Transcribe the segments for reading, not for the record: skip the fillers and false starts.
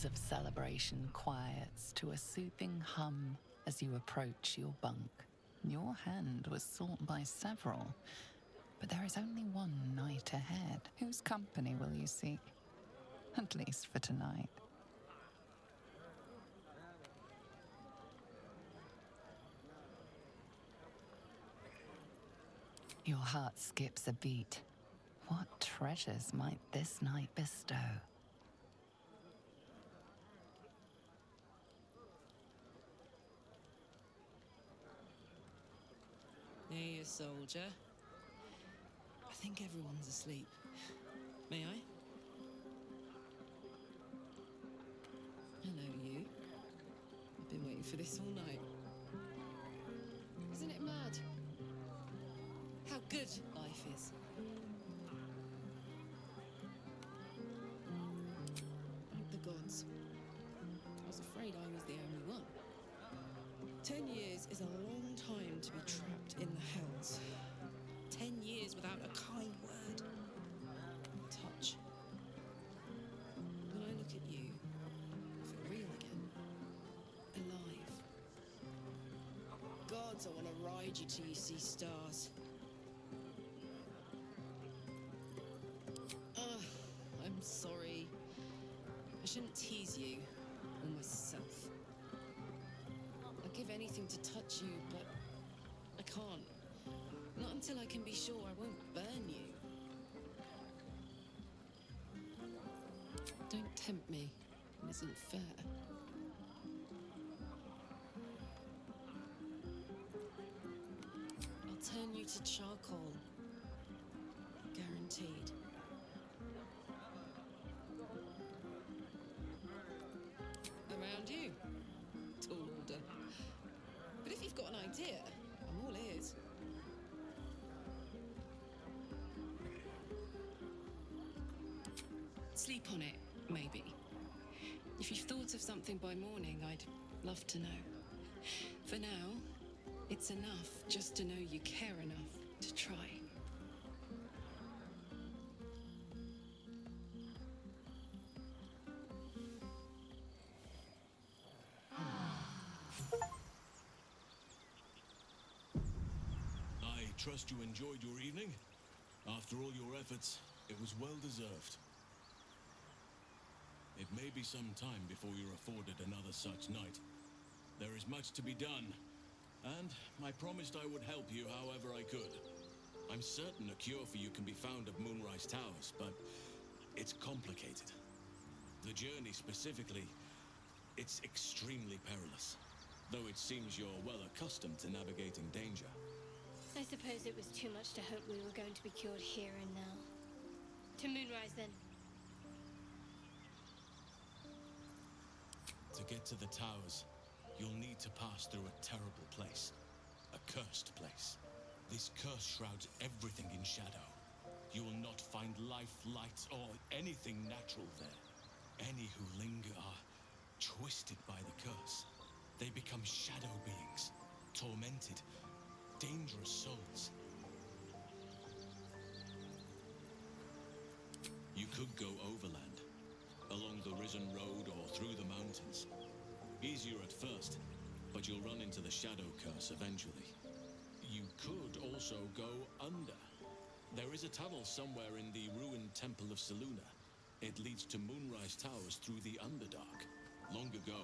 of celebration quiets to a soothing hum as you approach your bunk. Your hand was sought by several, but there is only one night ahead. Whose company will you seek? At least for tonight. Your heart skips a beat. What treasures might this night bestow? Hey, soldier. I think everyone's asleep. May I? Hello, you. I've been waiting for this all night. Isn't it mad? How good life is. Thank the gods. I was afraid I was the only one. 10 years is a long time to be trapped in the hells. 10 years without a kind word. Touch. When I look at you, I feel real again. Alive. Gods, I want to ride you till you see stars. I'm sorry. I shouldn't tease you, or myself. I'd give anything to touch you, but I can't. Not until I can be sure I won't burn you. Don't tempt me. It isn't fair. I'll turn you to charcoal. Guaranteed. Around you. Tall order. But if you've got an idea, I'm all ears. Sleep on it, maybe. If you've thought of something by morning, I'd love to know. For now, it's enough just to know you care enough to try. I trust you enjoyed your evening. After all your efforts, it was well deserved. It may be some time before you're afforded another such night. There is much to be done, and I promised I would help you however I could. I'm certain a cure for you can be found at Moonrise Towers, but it's complicated. The journey specifically, it's extremely perilous, though it seems you're well accustomed to navigating danger. I suppose it was too much to hope we were going to be cured here and now. To Moonrise, then. To get to the towers, you'll need to pass through a terrible place. A cursed place. This curse shrouds everything in shadow. You will not find life, light, or anything natural there. Any who linger are twisted by the curse. They become shadow beings, tormented, dangerous souls. You could go overland, along the Risen Road or through the mountains. Easier at first, but you'll run into the shadow curse eventually. You could also go under. There is a tunnel somewhere in the ruined Temple of Selûne. It leads to Moonrise Towers through the Underdark. Long ago,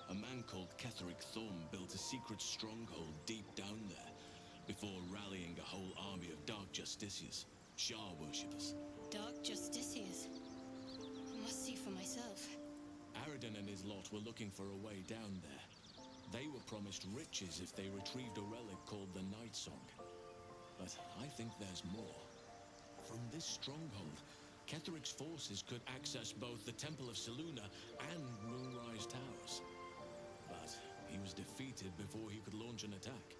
a man called Ketheric Thorm built a secret stronghold deep down there, before rallying a whole army of Dark Justiciars, Shah worshippers. Dark Justiciars. I must see for myself. Aradin and his lot were looking for a way down there. They were promised riches if they retrieved a relic called the Night Song. But I think there's more. From this stronghold, Ketheric's forces could access both the Temple of Selûne and Moonrise Towers. But he was defeated before he could launch an attack.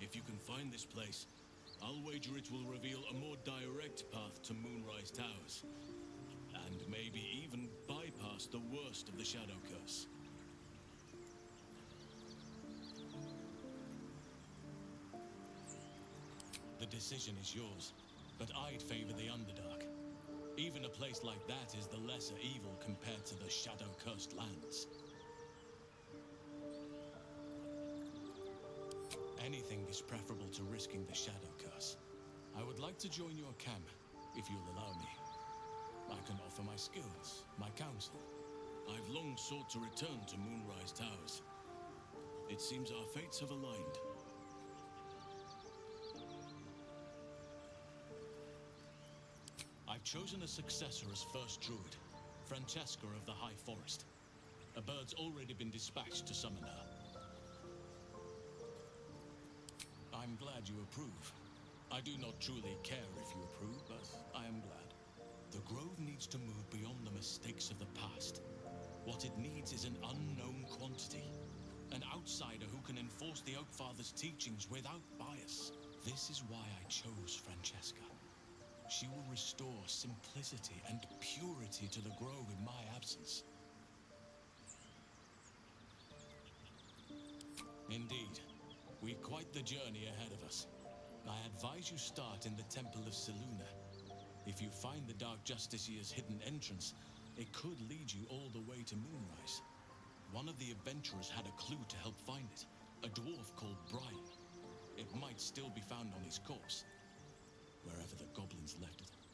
If you can find this place, I'll wager it will reveal a more direct path to Moonrise Towers. And maybe even bypass the worst of the Shadow Curse. The decision is yours, but I'd favor the Underdark. Even a place like that is the lesser evil compared to the shadow-cursed lands. Anything is preferable to risking the shadow curse. I would like to join your camp, if you'll allow me. I can offer my skills, my counsel. I've long sought to return to Moonrise Towers. It seems our fates have aligned. I've chosen a successor as first druid, Francesca of the High Forest. A bird's already been dispatched to summon her. I'm glad you approve. I do not truly care if you approve, but I am glad. The Grove needs to move beyond the mistakes of the past. What it needs is an unknown quantity. An outsider who can enforce the Oakfather's teachings without bias. This is why I chose Francesca. She will restore simplicity and purity to the Grove in my absence. Indeed, we've quite the journey ahead of us. I advise you start in the Temple of Selûne. If you find the Dark Justiciar's hidden entrance, it could lead you all the way to Moonrise. One of the adventurers had a clue to help find it, a dwarf called Brian. It might still be found on his corpse, wherever the goblins left it.